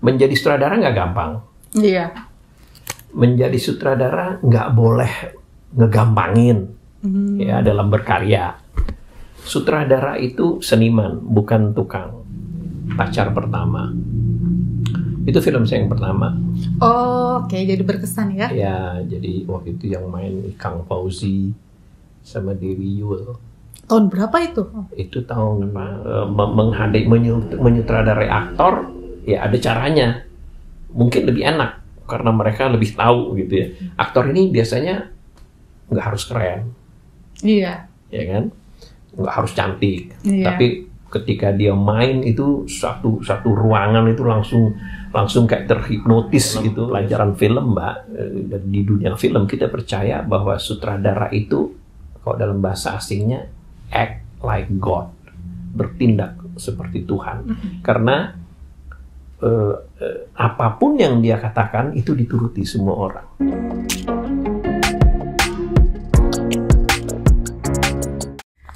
menjadi sutradara nggak gampang. Iya. Menjadi sutradara nggak boleh ngegampangin ya dalam berkarya. Sutradara itu seniman, bukan tukang. Pacar Pertama. Itu film saya yang pertama. Oh, oke, jadi berkesan ya? Ya, jadi waktu itu yang main Kang Fauzi sama Dewi Yull. Tahun berapa itu? Itu tahun menyutradarai aktor, ya ada caranya. Mungkin lebih enak karena mereka lebih tahu gitu ya. Aktor ini biasanya nggak harus keren, Iya. ya kan? Nggak harus cantik, Iya. tapi ketika dia main itu satu ruangan itu langsung kayak terhipnotis gitu. Pelajaran film, Mbak, di dunia film kita percaya bahwa sutradara itu kalau dalam bahasa asingnya act like God, bertindak seperti Tuhan, karena apapun yang dia katakan itu dituruti semua orang.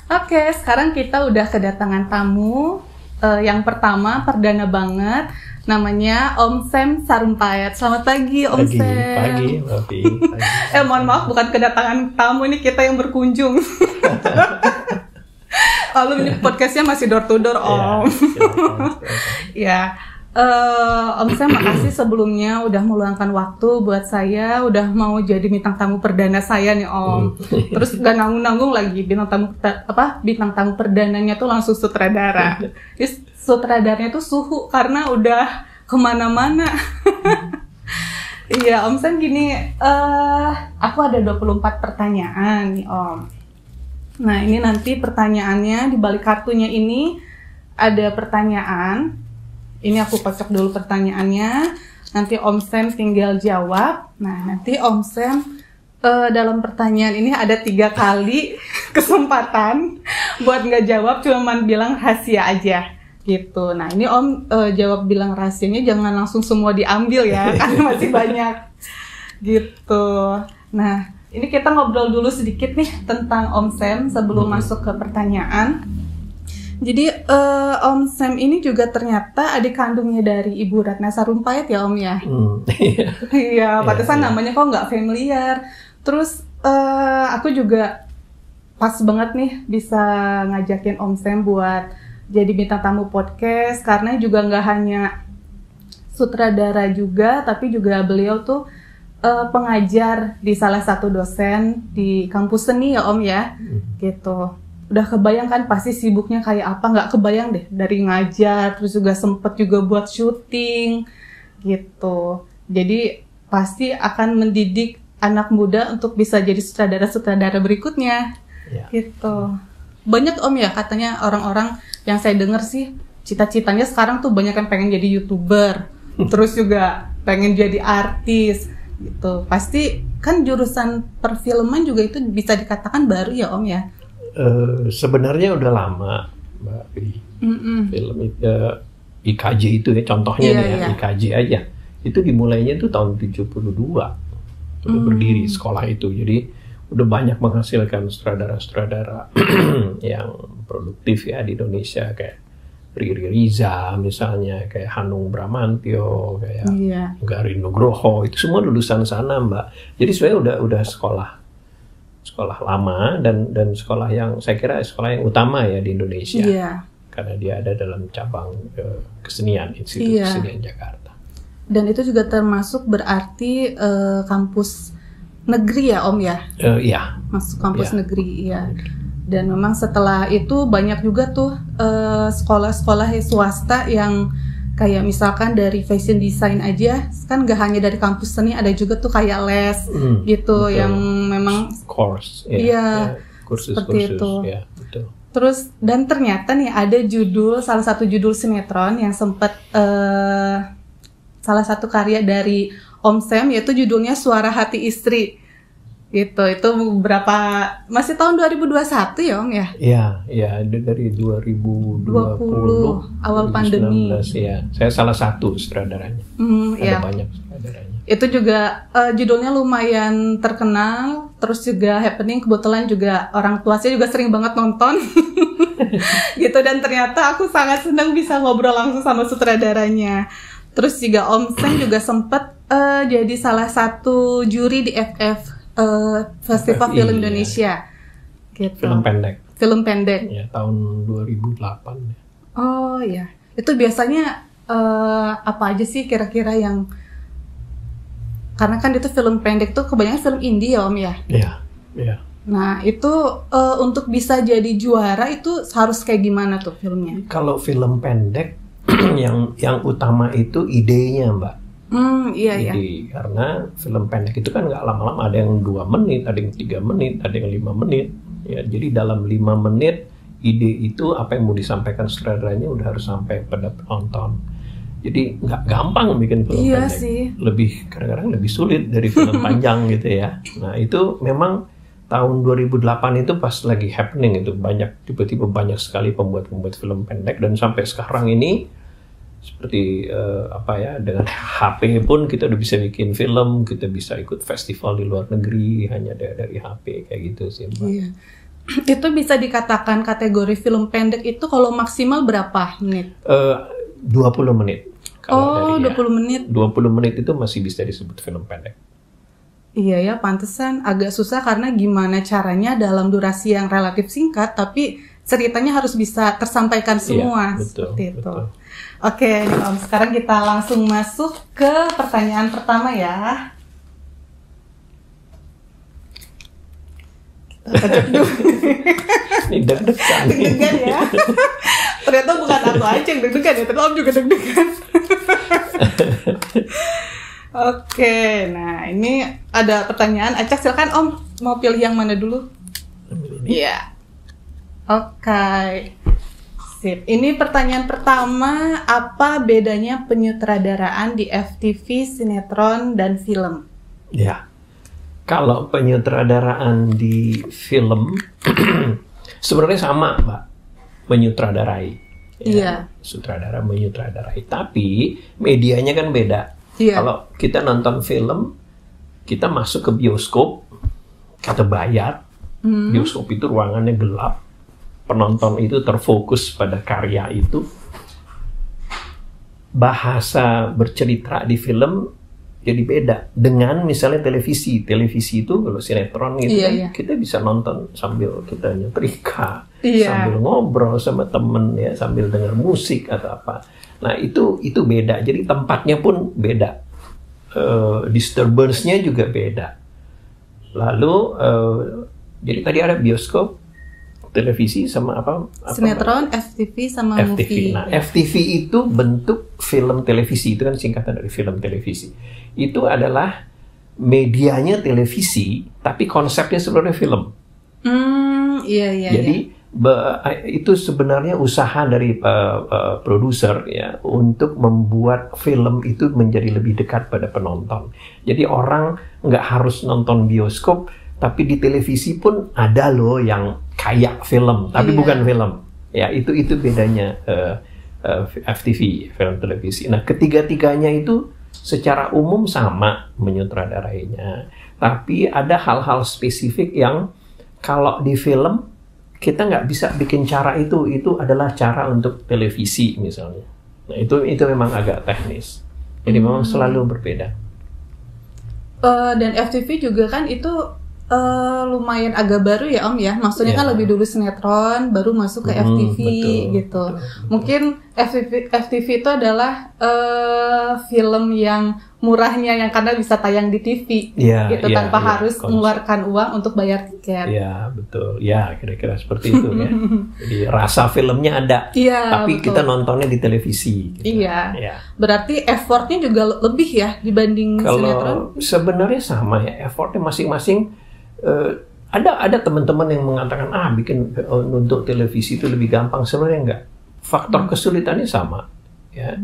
Oke, sekarang kita udah kedatangan tamu yang pertama, perdana banget, namanya Om Sam Sarumpayat. Selamat pagi, Om Sam. Pagi. Mohon maaf, bukan kedatangan tamu, ini kita yang berkunjung. Lalu ini podcastnya masih door to door, Om. Ya, Om Sam, makasih sebelumnya udah meluangkan waktu buat saya, udah mau jadi bintang tamu perdana saya nih, Om. Terus gak nanggung-nanggung lagi, bintang tamu perdananya tuh langsung sutradara. Jadi sutradaranya tuh suhu karena udah kemana-mana. Iya, Om Sam, gini, aku ada 24 pertanyaan nih, Om. Nah, ini nanti pertanyaannya di balik kartunya ini ada pertanyaan. Ini aku kocok dulu pertanyaannya. Nanti Om Sam tinggal jawab. Nah, nanti Om Sam dalam pertanyaan ini ada 3 kali kesempatan buat nggak jawab, cuman bilang rahasia aja gitu. Nah, ini Om jawab bilang rahasianya jangan langsung semua diambil ya, karena masih banyak gitu. Nah, ini kita ngobrol dulu sedikit nih tentang Om Sam sebelum masuk ke pertanyaan. Jadi Om Sam ini juga ternyata adik kandungnya dari Ibu Ratna Sarumpayat ya, Om ya? Iya, pantesan namanya kok nggak familiar. Terus aku juga pas banget nih bisa ngajakin Om Sam buat jadi bintang tamu podcast, karena juga nggak hanya sutradara juga, tapi juga beliau tuh pengajar di salah satu dosen di kampus seni ya, Om ya, gitu. Udah kebayang kan pasti sibuknya kayak apa, nggak kebayang deh, dari ngajar, terus juga sempet juga buat syuting, gitu. Jadi pasti akan mendidik anak muda untuk bisa jadi sutradara-sutradara berikutnya, gitu. Banyak, Om ya, katanya orang-orang yang saya dengar sih, cita-citanya sekarang tuh banyak yang pengen jadi YouTuber, terus juga pengen jadi artis, gitu. Pasti kan jurusan perfilman juga itu bisa dikatakan baru ya, Om ya? Sebenarnya udah lama, Mbak. Film IKJ itu ya contohnya nih ya, IKJ aja. Itu dimulainya tuh tahun 72. Udah berdiri sekolah itu. Jadi udah banyak menghasilkan sutradara-sutradara yang produktif ya di Indonesia, kayak Riri Riza misalnya, kayak Hanung Bramantyo, kayak Garin Nugroho, itu semua lulusan sana, Mbak. Jadi sebenarnya udah sekolah lama dan sekolah yang saya kira sekolah yang utama ya di Indonesia, karena dia ada dalam cabang kesenian, Institut Kesenian Jakarta. Dan itu juga termasuk berarti kampus negeri ya, Om ya? Iya. Masuk kampus negeri, ya. Dan memang setelah itu banyak juga tuh sekolah-sekolah swasta yang kayak misalkan dari fashion design aja, kan gak hanya dari kampus seni, ada juga tuh kayak les gitu, betul. Yang memang course, kursus seperti itu. Ya, betul. Terus dan ternyata nih ada salah satu judul sinetron yang sempat salah satu karya dari Om Sam, yaitu judulnya Suara Hati Istri. Gitu, itu masih tahun 2021 ya, Om ya? Iya, dari 2020 awal pandemi. Ya. Saya salah satu sutradaranya. Ada banyak sutradaranya. Itu juga judulnya lumayan terkenal, terus juga happening, kebetulan juga orang tua saya juga sering banget nonton. Gitu, dan ternyata aku sangat senang bisa ngobrol langsung sama sutradaranya. Terus juga Om Seng juga sempat jadi salah satu juri di FF Festival FFI, Film Indonesia. Gitu. Film pendek. Film pendek. Ya, tahun 2008. Oh ya, itu biasanya apa aja sih kira-kira yang, karena kan itu film pendek tuh kebanyakan film indie ya Om ya? Iya, iya. Nah itu untuk bisa jadi juara itu harus kayak gimana tuh filmnya? Kalau film pendek yang utama itu idenya, Mbak. Iya. Ide, karena film pendek itu kan nggak lama-lama, ada yang 2 menit, ada yang 3 menit, ada yang 5 menit. Ya, jadi dalam 5 menit ide itu apa yang mau disampaikan sutradaranya udah harus sampai pada penonton. Jadi nggak gampang bikin film pendek. Sih. Lebih kadang-kadang lebih sulit dari film panjang gitu ya. Nah itu memang tahun 2008 itu pas lagi happening itu, tiba-tiba banyak sekali pembuat film pendek, dan sampai sekarang ini seperti dengan HP pun kita udah bisa bikin film, kita bisa ikut festival di luar negeri hanya dari HP kayak gitu sih, Mbak. Iya. Itu bisa dikatakan kategori film pendek itu kalau maksimal berapa menit? 20 menit. Kalau 20 menit. 20 menit itu masih bisa disebut film pendek. Iya ya, pantesan agak susah karena gimana caranya dalam durasi yang relatif singkat tapi ceritanya harus bisa tersampaikan semua. Iya, betul, seperti itu. betul. Oke, nih Om, sekarang kita langsung masuk ke pertanyaan pertama ya. Ini deg-degan. Deg-degan ya. Ternyata bukan aku aja yang deg-degan ya, tapi Om juga deg-degan. Oke, nah ini ada pertanyaan. Acak, silakan Om, mau pilih yang mana dulu? Iya. Oke. Sip. Ini pertanyaan pertama, apa bedanya penyutradaraan di FTV, sinetron, dan film? Ya. Kalau penyutradaraan di film sebenarnya sama, Mbak, menyutradarai. Iya. Sutradara menyutradarai, tapi medianya kan beda. Iya. Kalau kita nonton film, kita masuk ke bioskop, kita bayar. Bioskop itu ruangannya gelap, penonton itu terfokus pada karya itu. Bahasa bercerita di film jadi beda dengan misalnya televisi. Televisi itu kalau sinetron gitu kan, kita bisa nonton sambil kita nyetrika, sambil ngobrol sama temen ya, sambil dengar musik atau apa. Nah itu beda. Jadi tempatnya pun beda, disturbance-nya juga beda. Lalu jadi tadi ada bioskop, televisi sama apa sinetron, FTV sama FTV. movie. Nah, FTV itu bentuk film televisi, itu kan singkatan dari film televisi. Itu adalah medianya televisi, tapi konsepnya sebenarnya film. Iya. Jadi itu sebenarnya usaha dari produser ya untuk membuat film itu menjadi lebih dekat pada penonton. Jadi orang nggak harus nonton bioskop, tapi di televisi pun ada loh yang kayak film, tapi bukan film. Ya itu bedanya FTV, film televisi. Nah ketiga-tiganya itu secara umum sama menyutradarainya, tapi ada hal-hal spesifik yang kalau di film kita nggak bisa bikin cara itu adalah cara untuk televisi misalnya. Nah itu memang agak teknis, jadi memang selalu berbeda. Dan FTV juga kan itu lumayan agak baru ya Om ya, maksudnya kan lebih dulu sinetron baru masuk ke FTV gitu. Betul. Mungkin FTV itu adalah film yang murahnya yang karena bisa tayang di TV gitu tanpa harus mengeluarkan uang untuk bayar tiket. Iya betul, ya kira-kira seperti itu ya. Jadi rasa filmnya ada, tapi betul. Kita nontonnya di televisi. Gitu. Iya. Berarti effortnya juga lebih ya dibanding sinetron? Kalau sebenarnya sama ya, effortnya masing-masing. Ada teman-teman yang mengatakan bikin untuk televisi itu lebih gampang. Sebenarnya enggak. Faktor kesulitannya sama. Ya.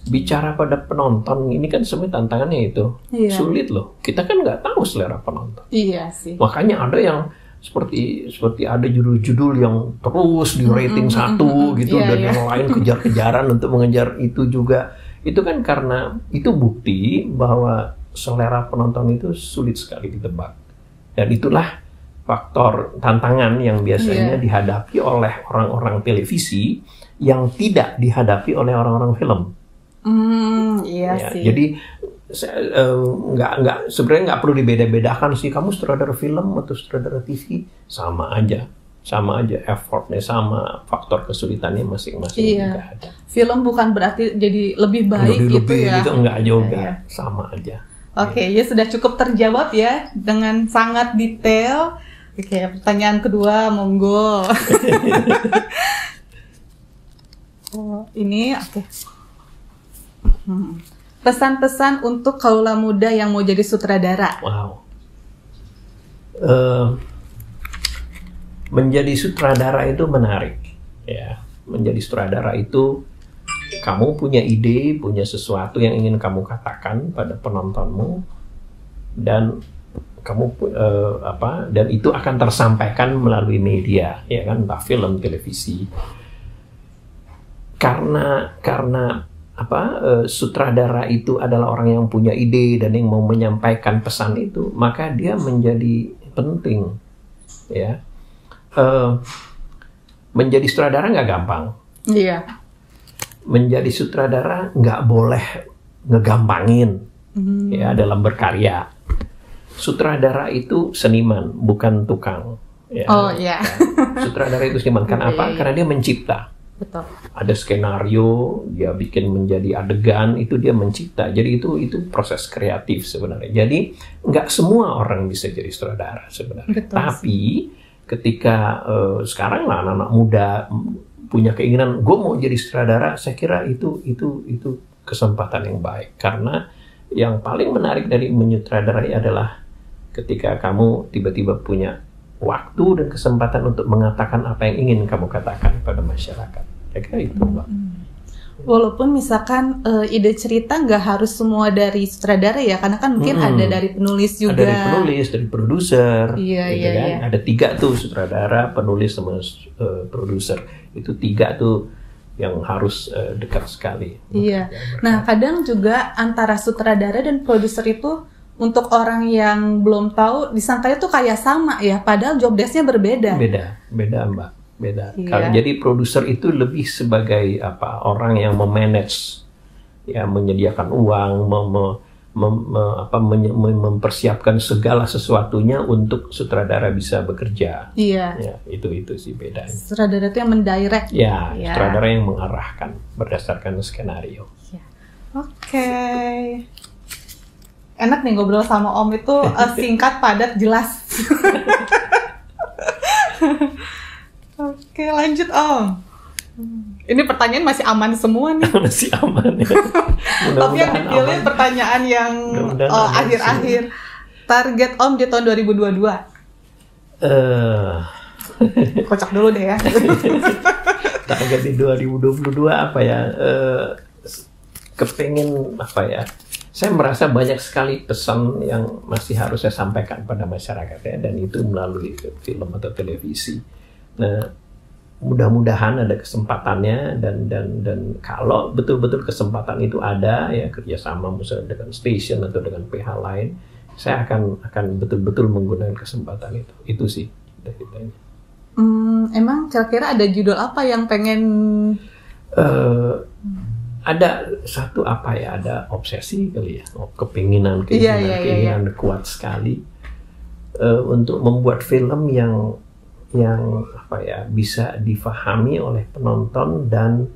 Bicara pada penonton ini kan sebenarnya tantangannya itu sulit loh. Kita kan nggak tahu selera penonton. Iya sih. Makanya ada yang seperti ada judul-judul yang terus di rating 1 gitu, dan yang lain kejar-kejaran untuk mengejar itu juga. Itu kan karena itu bukti bahwa selera penonton itu sulit sekali ditebak. Dan itulah faktor tantangan yang biasanya dihadapi oleh orang-orang televisi yang tidak dihadapi oleh orang-orang film. Iya ya, sih. Jadi sebenarnya nggak perlu dibeda-bedakan sih, kamu sutradara film atau sutradara TV sama aja effortnya sama, faktor kesulitannya masing-masing juga ada. Film bukan berarti jadi lebih baik gitu ya? Gitu, enggak juga, sama aja. Oke, ya sudah cukup terjawab ya dengan sangat detail. Oke, pertanyaan kedua, monggo. Ini oke. Pesan-pesan untuk kaula muda yang mau jadi sutradara. Wow. Menjadi sutradara itu menarik, ya. Menjadi sutradara itu kamu punya ide, punya sesuatu yang ingin kamu katakan pada penontonmu, dan kamu dan itu akan tersampaikan melalui media, ya kan, entah film, televisi. Karena sutradara itu adalah orang yang punya ide dan yang mau menyampaikan pesan itu, maka dia menjadi penting, ya. Menjadi sutradara nggak gampang. Iya. Menjadi sutradara nggak boleh ngegampangin, ya, dalam berkarya. Sutradara itu seniman, bukan tukang. Ya. Oh iya. Sutradara itu seniman. Kenapa? Karena dia mencipta. Betul. Ada skenario, dia bikin menjadi adegan, itu dia mencipta. Jadi itu proses kreatif sebenarnya. Jadi nggak semua orang bisa jadi sutradara sebenarnya. Betul. Tapi ketika sekarang lah anak-anak muda punya keinginan, gue mau jadi sutradara, saya kira itu kesempatan yang baik. Karena yang paling menarik dari menyutradarai adalah ketika kamu tiba-tiba punya waktu dan kesempatan untuk mengatakan apa yang ingin kamu katakan pada masyarakat. Ya kira itu, Mbak. Walaupun misalkan ide cerita nggak harus semua dari sutradara ya, karena kan mungkin ada dari penulis juga. Ada dari penulis, dari produser. Iya, gitu kan. iya. Ada 3 tuh, sutradara, penulis, sama produser. Itu 3 tuh yang harus dekat sekali. Iya. Nah, kadang juga antara sutradara dan produser itu untuk orang yang belum tahu disangkanya tuh kayak sama ya, padahal job desk-nya berbeda. Beda Mbak, beda. Iya. Jadi produser itu lebih sebagai orang yang memanage, ya, menyediakan uang, mempersiapkan segala sesuatunya untuk sutradara bisa bekerja. Iya. Ya, itu sih bedanya. Sutradara itu yang mendirect. Ya, sutradara yang mengarahkan berdasarkan skenario. Ya. Oke. Enak nih ngobrol sama Om itu singkat, padat, jelas. Oke, lanjut Om. Ini pertanyaan masih aman semua nih. Masih aman ya. Tapi yang dipilih aman. Pertanyaan yang akhir-akhir. Target Om di tahun 2022. Kocak dulu deh ya. Target di 2022 apa ya? Kepengen apa ya? Saya merasa banyak sekali pesan yang masih harus saya sampaikan pada masyarakat ya, dan itu melalui film atau televisi. Nah, mudah-mudahan ada kesempatannya, dan kalau betul-betul kesempatan itu ada ya, kerjasama misalnya dengan station atau dengan PH lain, saya akan betul-betul menggunakan kesempatan itu. Itu sih ceritanya. Emang kira-kira ada judul apa yang pengen? Ada satu ada obsesi kali ya, keinginan kuat sekali untuk membuat film yang bisa difahami oleh penonton, dan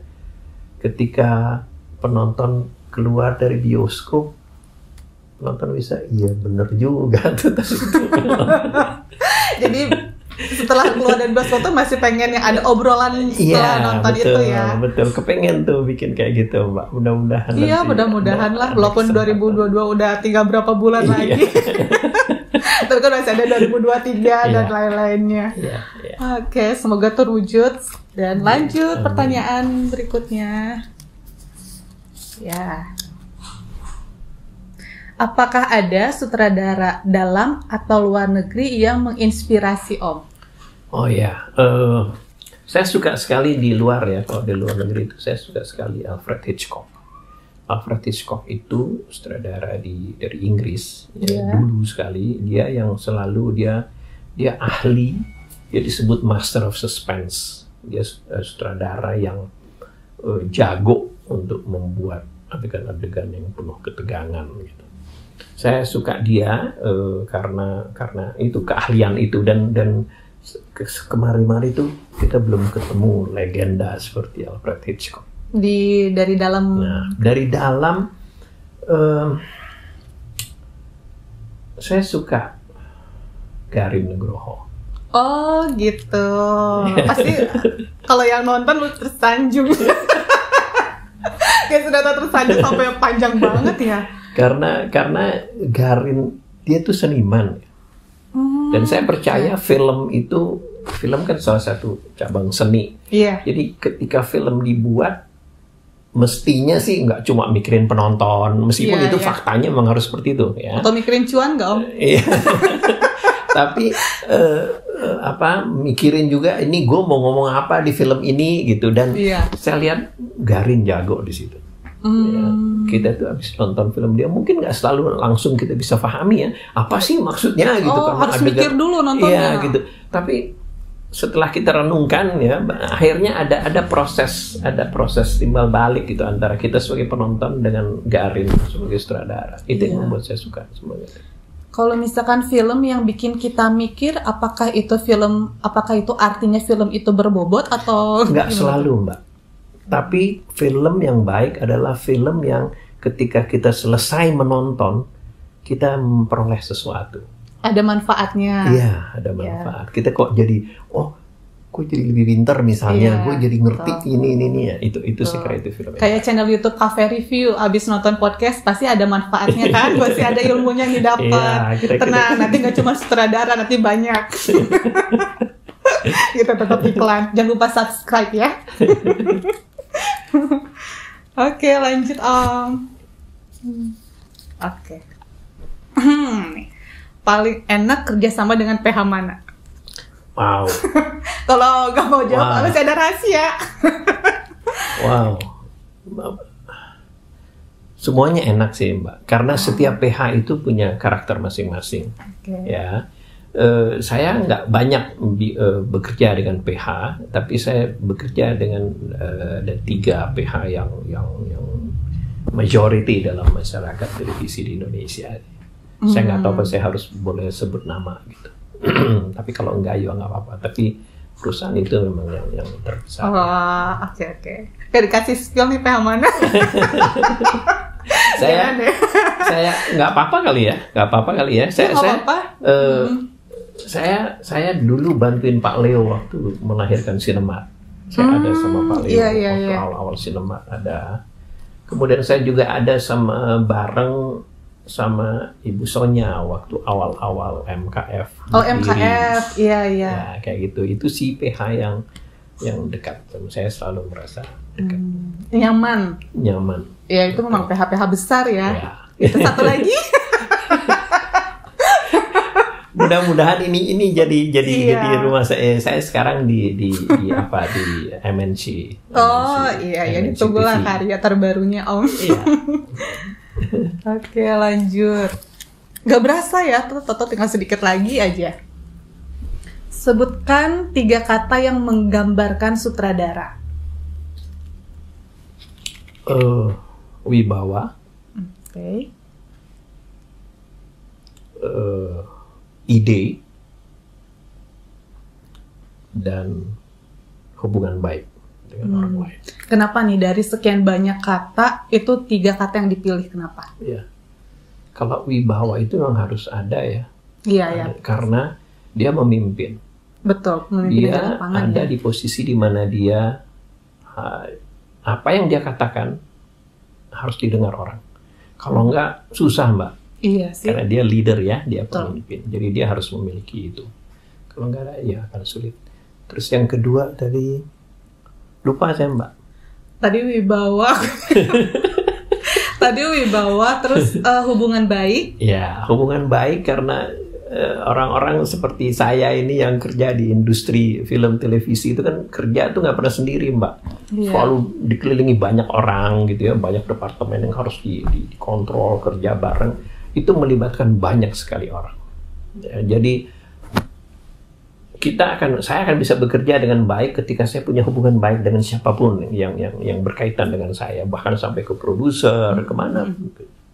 ketika penonton keluar dari bioskop, penonton bisa, iya bener juga tuh. Jadi setelah keluar dari bioskop tuh masih pengen yang ada obrolan setelah nonton itu ya. Betul, kepengen tuh bikin kayak gitu, Mbak. Mudah-mudahan. Iya, mudah-mudahan lah. Walaupun 2022 udah tinggal berapa bulan lagi. Tapi kan masih ada 2023 dan lain-lainnya. Oke, semoga terwujud. Dan lanjut pertanyaan berikutnya. Ya. Apakah ada sutradara dalam atau luar negeri yang menginspirasi Om? Oh ya, saya suka sekali di luar ya. Kalau di luar negeri itu saya suka sekali Alfred Hitchcock. Alfred Hitchcock itu sutradara dari Inggris. Ya, dulu sekali dia yang selalu dia ahli. Dia disebut Master of Suspense. Dia sutradara yang jago untuk membuat adegan-adegan yang penuh ketegangan gitu. Saya suka dia karena itu keahlian itu, dan kemarin-kemarin itu kita belum ketemu legenda seperti Alfred Hitchcock. Dari dalam. Nah, dari dalam saya suka Garin Nugroho. Oh gitu. Pasti kalau yang nonton lu tersanjung. Kayak sudah tersanjung sampai panjang banget ya. Karena Garin dia tuh seniman. Dan saya percaya film kan salah satu cabang seni. Iya. Jadi ketika film dibuat, mestinya sih nggak cuma mikirin penonton, meskipun itu faktanya memang harus seperti itu ya. Atau mikirin cuan nggak Om? Iya. Tapi mikirin juga ini gue mau ngomong apa di film ini gitu, dan saya lihat Garin jago di situ. Ya, kita tuh habis nonton film dia mungkin nggak selalu langsung kita bisa pahami ya apa sih maksudnya gitu, karena harus mikir dulu nontonnya. Iya gitu. Tapi setelah kita renungkan ya, akhirnya ada proses timbal balik gitu antara kita sebagai penonton dengan Garin sebagai sutradara. Itu yang membuat saya suka sebenarnya. Kalau misalkan film yang bikin kita mikir, apakah itu artinya film itu berbobot atau nggak selalu, Mbak. Tapi film yang baik adalah film yang ketika kita selesai menonton, kita memperoleh sesuatu. Ada manfaatnya. Iya, ada manfaat. Kita kok jadi, gue jadi lebih pintar misalnya, gue jadi ngerti ini ya. Itu sih kira itu film. Kayak channel YouTube Cafe Review, abis nonton podcast pasti ada manfaatnya kan, pasti ada ilmunya yang didapat. Tenang, nanti nggak cuma sutradara, nanti banyak. Kita tetap iklan. Jangan lupa subscribe ya. Oke, lanjut Om. Oke. Paling enak kerjasama dengan PH mana? Wow. Kalau nggak mau jawab, harus ada rahasia. Wow. Semuanya enak sih Mbak, karena setiap PH itu punya karakter masing-masing. Ya. Saya nggak banyak bekerja dengan PH, tapi saya bekerja dengan ada 3 PH yang majority dalam masyarakat televisi di Indonesia. Saya nggak tahu apa saya harus boleh sebut nama gitu. Tapi kalau enggak ya nggak apa-apa. Tapi perusahaan itu memang yang terbesar. Oke. Kayak dikasih skill nih PH mana? saya nggak apa-apa kali ya. Saya dulu bantuin Pak Leo waktu melahirkan Sinemat. Saya ada sama Pak Leo waktu awal-awal Sinemat ada. Kemudian saya juga ada bareng sama Ibu Sonya waktu awal-awal MKF. Oh MKF, iya. Ya, kayak gitu. Itu si PH yang dekat. Saya selalu merasa dekat. Nyaman. Ya itu memang PH besar ya. Itu satu lagi. Mudah-mudahan ini jadi rumah saya. Saya sekarang di MNC. Iya, ditunggulah karya terbarunya Om. Iya. Oke, lanjut. Gak berasa ya, Toto tinggal sedikit lagi aja. Sebutkan 3 kata yang menggambarkan sutradara. Wibawa. Oke. Ide dan hubungan baik dengan orang lain. Kenapa nih dari sekian banyak kata itu 3 kata yang dipilih? Kenapa? Ya, kalau wibawa itu memang harus ada ya. Iya. Karena dia memimpin. Betul, memimpin di lapangan. Dia ada di posisi di mana dia apa yang dia katakan harus didengar orang. Kalau enggak susah Mbak. Iya sih. Karena dia leader ya, dia pemimpin. Jadi dia harus memiliki itu. Kalau enggak ada, ya akan sulit. Terus yang kedua tadi lupa saya Mbak. Tadi wibawa. Terus hubungan baik. Ya, hubungan baik karena orang-orang seperti saya ini yang kerja di industri film televisi itu kan kerja tuh nggak pernah sendiri Mbak. Selalu dikelilingi banyak orang gitu ya, banyak departemen yang harus dikontrol, kerja bareng. Itu melibatkan banyak sekali orang. Ya, jadi saya akan bisa bekerja dengan baik ketika saya punya hubungan baik dengan siapapun yang berkaitan dengan saya, bahkan sampai ke produser, kemana,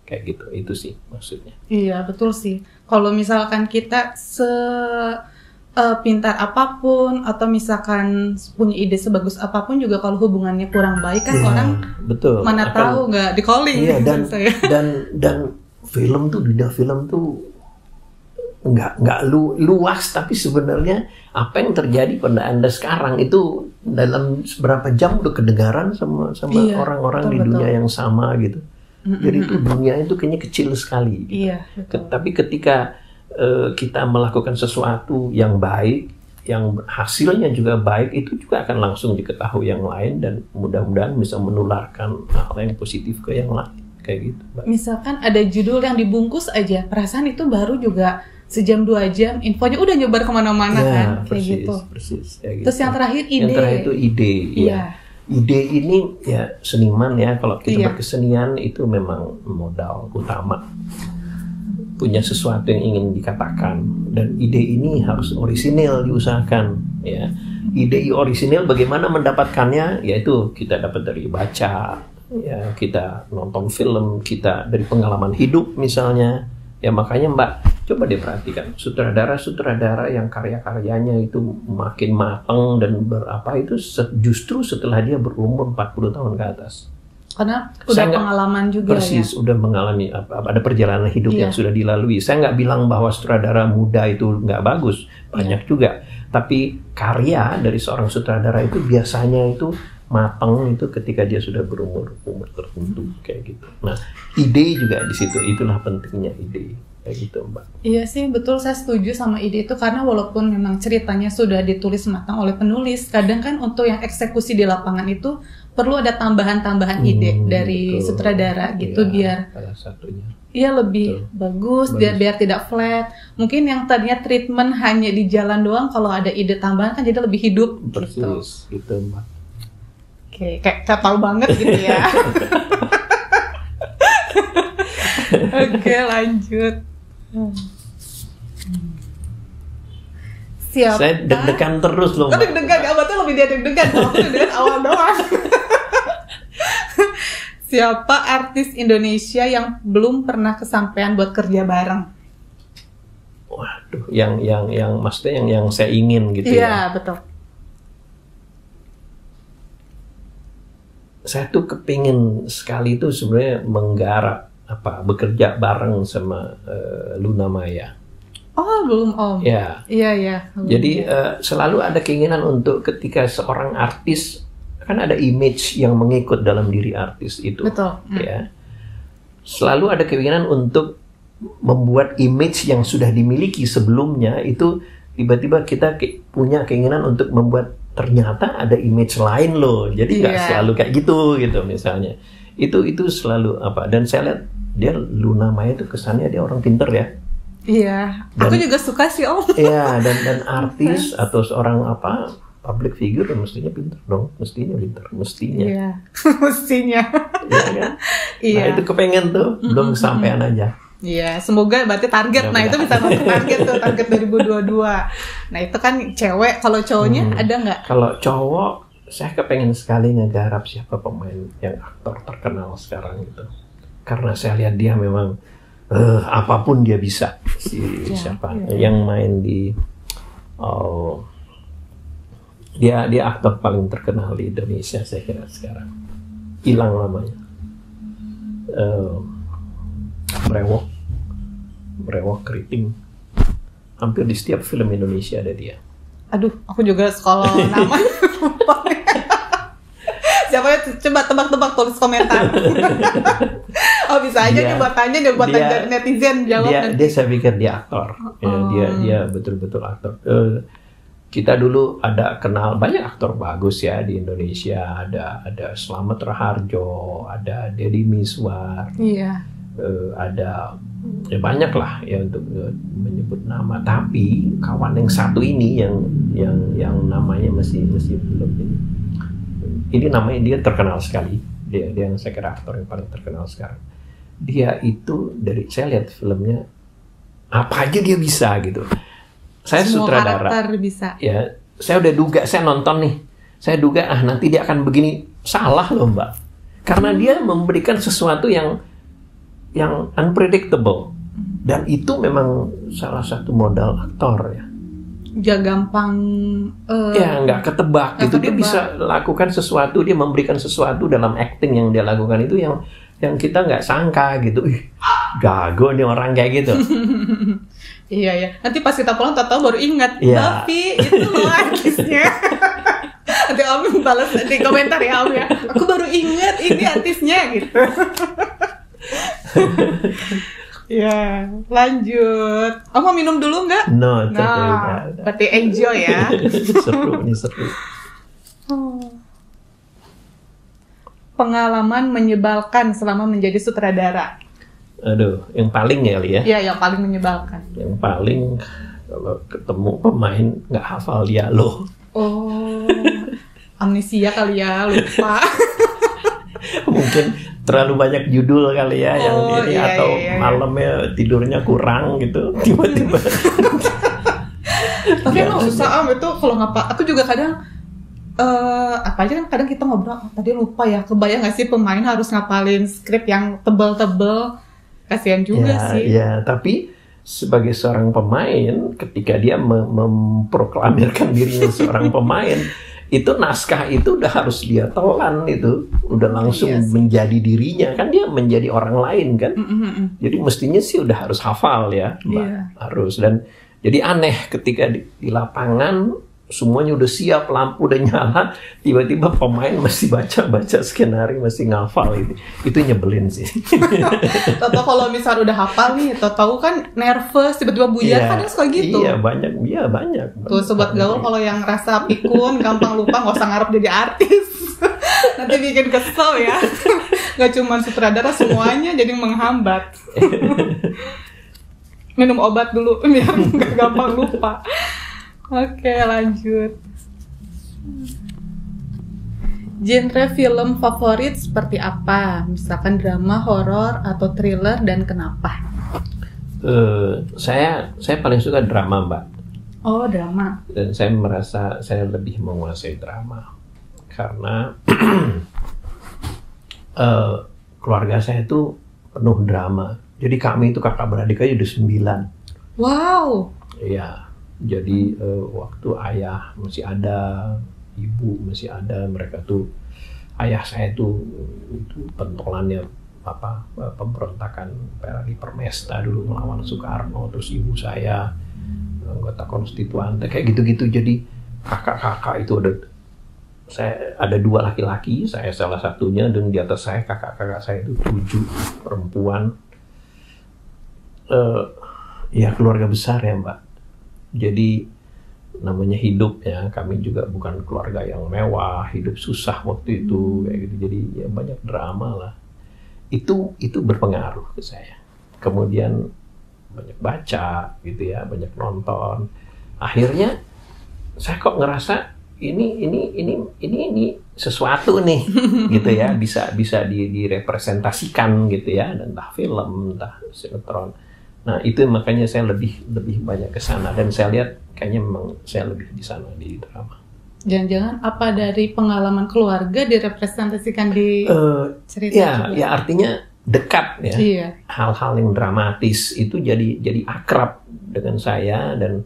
kayak gitu. Itu sih maksudnya. Iya, betul sih. Kalau misalkan kita pintar apapun atau misalkan punya ide sebagus apapun juga kalau hubungannya kurang baik kan orang betul. Mana tahu nggak di calling. Iya, dan film tuh, dunia film tuh nggak luas, tapi sebenarnya apa yang terjadi pada Anda sekarang itu dalam beberapa jam udah kedengaran sama orang-orang di dunia yang sama gitu. Jadi itu dunia itu kayaknya kecil sekali. Gitu. Iya. Tapi ketika kita melakukan sesuatu yang baik, yang hasilnya juga baik, itu juga akan langsung diketahui yang lain dan mudah-mudahan bisa menularkan hal yang positif ke yang lain. Kayak gitu. Misalkan ada judul yang dibungkus aja, perasaan itu baru juga sejam 2 jam, infonya udah nyebar kemana-mana kan, kayak gitu. Persis. Ya, gitu. Terus yang terakhir ide. Yang terakhir itu ide. Iya. Ya. Ide ini ya seniman ya, kalau kita berkesenian itu memang modal utama. Punya sesuatu yang ingin dikatakan dan ide ini harus orisinil diusahakan ya. Ide orisinil bagaimana mendapatkannya? Yaitu kita dapat dari baca. Ya, kita nonton film, kita dari pengalaman hidup misalnya. Ya makanya Mbak, coba deh perhatikan sutradara-sutradara yang karya-karyanya itu makin matang dan itu justru setelah dia berumur 40 tahun ke atas. Karena udah pengalaman juga persis, udah mengalami ada perjalanan hidup yang sudah dilalui. Saya nggak bilang bahwa sutradara muda itu nggak bagus, banyak juga. Tapi karya dari seorang sutradara itu biasanya itu matang itu ketika dia sudah berumur tertentu kayak gitu. Nah, ide juga di situ, itulah pentingnya ide kayak gitu, Mbak. Iya sih, betul, saya setuju sama ide itu karena walaupun memang ceritanya sudah ditulis matang oleh penulis, kadang kan untuk yang eksekusi di lapangan itu perlu ada tambahan-tambahan ide dari sutradara gitu biar salah satunya. Iya lebih bagus. Biar tidak flat. Mungkin yang tadinya treatment hanya di jalan doang, kalau ada ide tambahan kan jadi lebih hidup. Persis, gitu Mbak. Oke, kayak tahu banget gitu ya. Oke, lanjut. Siapa? Saya deg-degan terus loh. Deg-degan, abadnya lebih dia deg-degan. Aku deg-degan awal doang. Siapa artis Indonesia yang belum pernah kesampaian buat kerja bareng? Waduh, yang maksudnya yang saya ingin gitu ya. Iya, betul. Saya tuh kepingin sekali tuh sebenarnya menggarap bekerja bareng sama Luna Maya. Oh, belum Om. Ya. Iya. Jadi selalu ada keinginan untuk ketika seorang artis kan ada image yang mengikut dalam diri artis itu. Betul. Ya. Selalu ada keinginan untuk membuat image yang sudah dimiliki sebelumnya itu tiba-tiba kita punya keinginan untuk membuat ternyata ada image lain loh. Jadi nggak selalu kayak gitu misalnya. Itu selalu dan saya lihat dia Luna Maya itu kesannya dia orang pinter ya. Iya. Aku juga suka sih Om. Iya, dan artis atau seorang public figure mestinya pinter dong, mestinya. Iya. Mestinya. Iya kan? Iya. Nah, itu kepengen tuh, belum kesampaian aja. Iya, semoga berarti target. Nah, itu bisa masuk target tuh, target 2022. Nah, itu kan cewek, kalau cowoknya ada nggak? Kalau cowok, saya kepengen sekali ngegarap siapa pemain yang aktor terkenal sekarang gitu. Karena saya lihat dia memang apapun dia bisa. Siapa yang main di dia aktor paling terkenal di Indonesia saya kira sekarang. Hilang namanya. Brewok Keriting. Hampir di setiap film Indonesia ada dia. Aduh, aku juga sekolah nama. Siapa ya? Coba tebak-tebak, tulis komentar. Oh bisa aja nih buat tanya netizen jawab. Dia saya pikir dia aktor. Dia betul-betul aktor. Kita dulu ada kenal banyak aktor bagus ya di Indonesia. Ada Slamet Raharjo, ada Deddy Mizwar. Iya. Ada banyak lah ya untuk menyebut nama. Tapi kawan yang satu ini yang namanya masih belum ini. Ini namanya dia terkenal sekali. Dia yang saya kira aktor yang paling terkenal sekarang. Dia itu saya lihat filmnya apa aja dia bisa gitu. saya semua sutradara. karakter bisa. Ya, saya udah duga, saya nonton nih. Saya duga nanti dia akan begini. Salah loh, Mbak. Karena dia memberikan sesuatu yang unpredictable. Dan itu memang salah satu modal aktor ya. Dia gampang ya nggak ketebak gitu. Dia bisa lakukan sesuatu, dia memberikan sesuatu dalam acting yang dia lakukan itu yang kita nggak sangka gitu. Gago nih orang kayak gitu. Iya. Nanti pas kita pulang tahu baru ingat. Tapi itu loh artisnya. Nanti Om balas di komentar ya Om ya. Aku baru ingat ini artisnya gitu. Ya, lanjut. Om mau minum dulu nggak? No, berarti enjoy ya. Seru. Pengalaman menyebalkan selama menjadi sutradara. Aduh, yang paling ya kali ya? Iya, yang paling menyebalkan. Yang paling kalau ketemu pemain nggak hafal dialog. Oh, amnesia kali ya, lupa. Mungkin terlalu banyak judul kali ya yang ini atau malamnya tidurnya kurang gitu tiba-tiba. Tapi emang susah itu kalau ngapa? Aku juga kadang apa aja kan kadang kita ngobrol tadi lupa ya, kebayang nggak sih pemain harus ngapalin skrip yang tebel-tebel, kasihan juga sih. Ya, tapi sebagai seorang pemain ketika dia memproklamirkan dirinya seorang pemain, itu naskah itu udah harus dia telan, itu udah langsung menjadi dirinya, kan dia menjadi orang lain kan. Jadi mestinya sih udah harus hafal ya, Mbak. Harus. Dan jadi aneh ketika di lapangan semuanya udah siap, lampu udah nyala, tiba-tiba pemain masih baca skenario, masih ngafal itu nyebelin sih. Tahu kalau misal udah hafal nih, tahu kan nervous, tiba-tiba buyar, kadang suka gitu. Iya banyak. Tuh sobat gaul kalau yang rasa pikun, gampang lupa, nggak usah ngarep jadi artis. Nanti bikin kesel ya. Nggak cuma sutradara, semuanya jadi menghambat. Minum obat dulu biar nggak gampang lupa. Oke, lanjut. Genre film favorit seperti apa? Misalkan drama, horor, atau thriller, dan kenapa? Saya paling suka drama, Mbak. Oh, drama. Dan saya merasa saya lebih menguasai drama karena keluarga saya itu penuh drama. Jadi kami itu kakak beradik aja udah 9. Wow. Iya. Jadi waktu ayah masih ada, ibu masih ada, mereka tuh ayah saya tuh itu pentolannya pemberontakan di Permesta dulu melawan Soekarno, terus ibu saya anggota konstituante kayak gitu-gitu. Jadi kakak-kakak itu ada 2 laki-laki, saya salah satunya, dan di atas saya kakak-kakak saya itu 7 perempuan. Ya keluarga besar ya, Mbak. Jadi namanya hidup ya, kami juga bukan keluarga yang mewah, hidup susah waktu itu kayak gitu. Jadi ya banyak drama lah. Itu berpengaruh ke saya. Kemudian banyak baca gitu ya, banyak nonton. Akhirnya saya kok ngerasa ini sesuatu nih gitu ya, bisa direpresentasikan gitu ya, dan entah film, entah sinetron. Nah itu makanya saya lebih banyak ke sana, dan saya lihat kayaknya memang saya lebih di sana di drama. Jangan-jangan apa dari pengalaman keluarga direpresentasikan di cerita? Ya artinya dekat ya. Iya. Hal-hal yang dramatis itu jadi akrab dengan saya, dan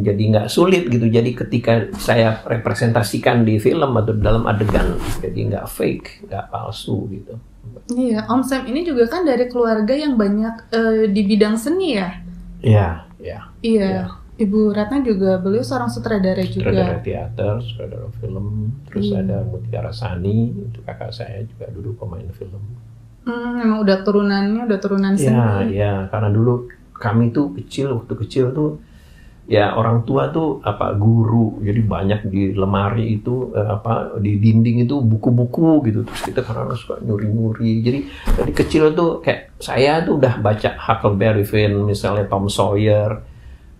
jadi nggak sulit gitu. Jadi ketika saya representasikan di film atau dalam adegan, jadi nggak fake, nggak palsu gitu. Iya, Om Sam ini juga kan dari keluarga yang banyak di bidang seni ya? Iya. Ibu Ratna juga, beliau seorang sutradara juga. Sutradara teater, sutradara film, terus ada Mutiara Sani, itu kakak saya juga dulu pemain film. Memang udah turunan seni. Iya, karena dulu kami tuh waktu kecil tuh ya orang tua tuh guru, jadi banyak di lemari itu di dinding itu buku-buku gitu, terus kita karena suka nyuri-nyuri. Jadi dari kecil tuh kayak saya tuh udah baca Huckleberry Finn, misalnya Tom Sawyer,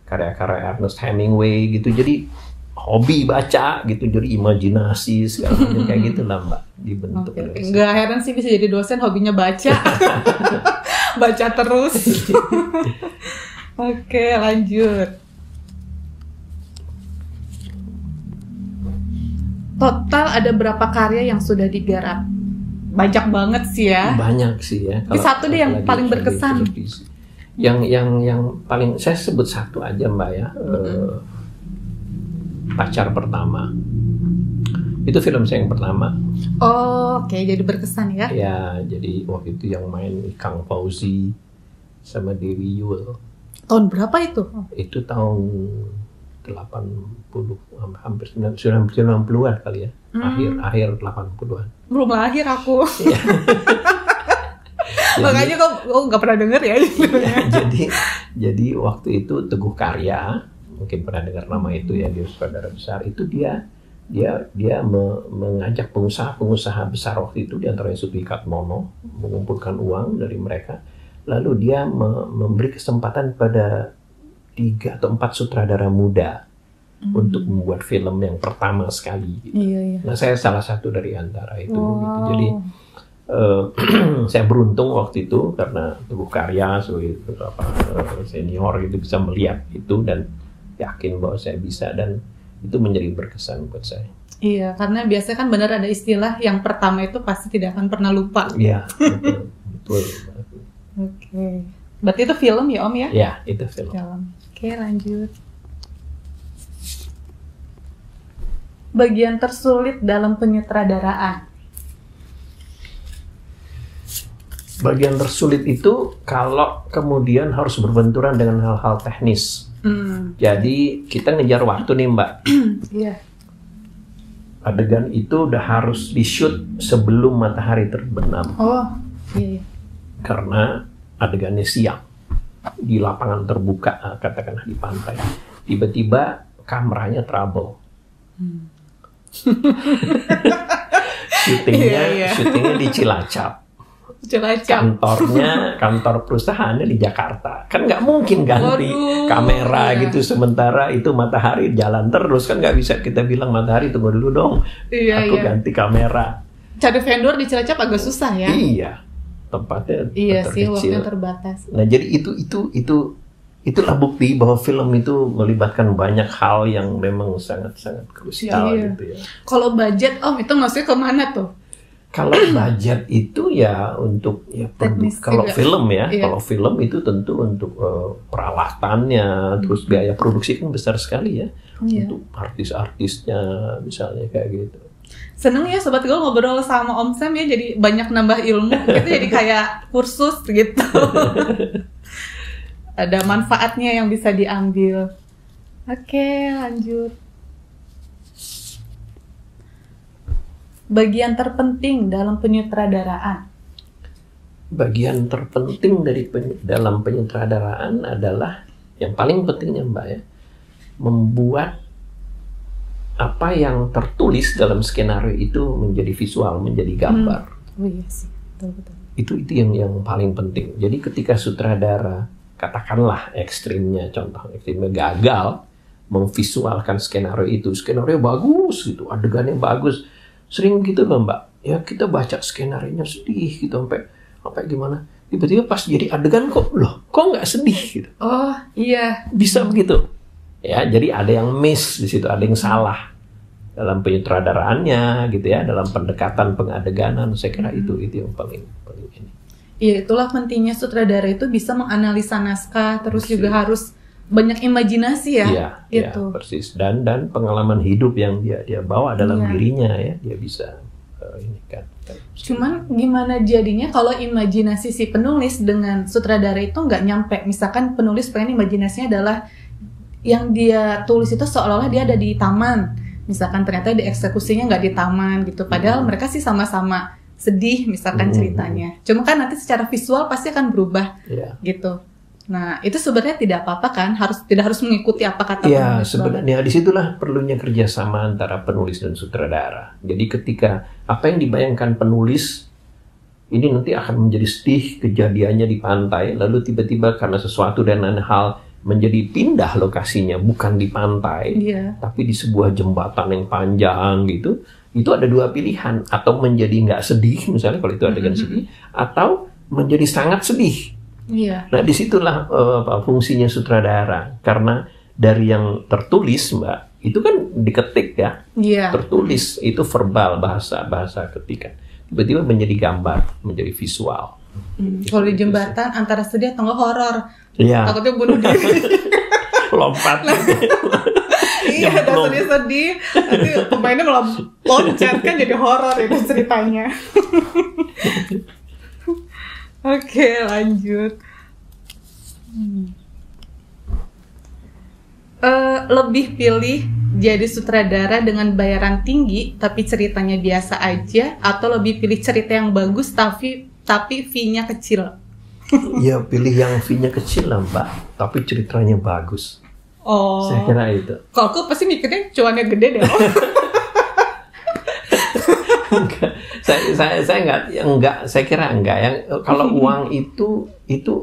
karya-karya Ernest Hemingway gitu. Jadi hobi baca gitu, jadi imajinasi segala macam kayak gitu lah, Mbak, dibentuk. Nggak heran sih bisa jadi dosen, hobinya baca. Baca terus. Oke, lanjut. Total ada berapa karya yang sudah digarap? Banyak banget sih ya. Banyak sih ya. Tapi satu deh yang paling berkesan. Yang paling saya sebut satu aja Mbak ya. Pacar Pertama. Itu film saya yang pertama. Oh, oke, jadi berkesan ya? Ya, jadi waktu itu yang main Kang Fauzi sama Dewi Yull. Tahun berapa itu? Itu tahun 80, hampir 90-an kali ya. Akhir 80-an. Belum lahir aku. Makanya kok nggak pernah denger ya. Jadi waktu itu Teguh Karya, mungkin pernah dengar nama itu ya, dia sutradara besar. Itu dia mengajak pengusaha besar waktu itu, di antaranya Supri Katmono, mengumpulkan uang dari mereka. Lalu dia memberi kesempatan pada 3 atau 4 sutradara muda untuk membuat film yang pertama sekali. Gitu. Iya. Nah, saya salah satu dari antara itu. Gitu. Jadi saya beruntung waktu itu karena Teguh Karya sebagai senior gitu bisa melihat itu dan yakin bahwa saya bisa, dan itu menjadi berkesan buat saya. Iya, karena biasanya kan benar ada istilah yang pertama itu pasti tidak akan pernah lupa. Iya, betul. Oke. Berarti itu film ya Om ya? Iya, itu film. Oke, lanjut. Bagian tersulit dalam penyutradaraan. Bagian tersulit itu kalau kemudian harus berbenturan dengan hal-hal teknis. Jadi kita ngejar waktu nih Mbak. Iya. Adegan itu udah harus di-shoot sebelum matahari terbenam. Oh, iya. Karena adegannya siang di lapangan terbuka, katakanlah di pantai. Tiba-tiba kameranya trouble. Syutingnya di Cilacap. Kantor perusahaannya di Jakarta. Kan nggak mungkin ganti kamera gitu, sementara itu matahari jalan terus. Kan nggak bisa kita bilang matahari tunggu dulu dong, aku ganti kamera. Cari vendor di Cilacap agak susah ya? Iya, tempatnya sih, waktunya terbatas. Nah, jadi itulah bukti bahwa film itu melibatkan banyak hal yang memang sangat-sangat krusial gitu ya. Kalau budget Om, itu maksudnya kemana tuh? Kalau budget itu ya untuk kalau film ya, kalau film itu tentu untuk peralatannya, terus biaya produksi kan besar sekali ya, untuk artis-artisnya misalnya kayak gitu. Seneng ya Sobat Gaul ngobrol sama Om Sam ya, jadi banyak nambah ilmu, itu jadi kayak kursus gitu. Ada manfaatnya yang bisa diambil. Oke, lanjut. Bagian terpenting dalam penyutradaraan. Bagian terpenting dalam penyutradaraan adalah yang paling pentingnya Mbak ya, membuat apa yang tertulis dalam skenario itu menjadi visual, menjadi gambar. Oh iya sih, betul. Itu yang paling penting. Jadi ketika sutradara katakanlah ekstrimnya gagal memvisualkan skenario itu, skenario bagus gitu, adegannya bagus. Sering gitu loh Mbak, ya kita baca skenarionya sedih gitu sampai gimana, tiba-tiba pas jadi adegan kok nggak sedih gitu. Oh iya, bisa begitu ya. Jadi ada yang miss di situ, ada yang salah dalam penyutradaraannya gitu ya, dalam pendekatan pengadeganan. Saya kira itu yang paling ini. Iya, itulah pentingnya sutradara itu bisa menganalisa naskah, terus juga harus banyak imajinasi ya. Iya, persis. Dan pengalaman hidup yang dia bawa dalam dirinya ya, dia bisa ini kan. Cuman gimana jadinya kalau imajinasi si penulis dengan sutradara itu nggak nyampe? Misalkan penulis pengen imajinasinya adalah yang dia tulis itu seolah-olah dia ada di taman. Misalkan ternyata dieksekusinya nggak di taman gitu. Padahal mereka sih sama-sama sedih misalkan ceritanya. Cuma kan nanti secara visual pasti akan berubah gitu. Nah, itu sebenarnya tidak apa-apa kan? Tidak harus mengikuti apa kata penulis. Ya, sebenarnya disitulah perlunya kerjasama antara penulis dan sutradara. Jadi ketika apa yang dibayangkan penulis ini nanti akan menjadi sedih kejadiannya di pantai, lalu tiba-tiba karena sesuatu dan lain hal menjadi pindah lokasinya, bukan di pantai, tapi di sebuah jembatan yang panjang gitu. Itu ada dua pilihan, atau menjadi nggak sedih misalnya kalau itu adegan sedih, atau menjadi sangat sedih. Iya. Nah disitulah fungsinya sutradara, karena dari yang tertulis Mbak itu kan diketik ya, tertulis itu verbal, bahasa ketikan, tiba-tiba menjadi gambar, menjadi visual. Kalau di jembatan antara sedih atau nggak horor, takutnya bunuh diri, lompat. Iya, udah sedih-sedih, nanti pemainnya malah loncat kan jadi horor itu ceritanya. Oke, lanjut. Lebih pilih jadi sutradara dengan bayaran tinggi tapi ceritanya biasa aja, atau lebih pilih cerita yang bagus tapi fee-nya kecil? Ya pilih yang fee-nya kecil lah Mbak, tapi ceritanya bagus. Oh, saya kira itu. Kalau aku pasti mikirnya cuannya gede deh. Saya kira enggak. Yang kalau uang itu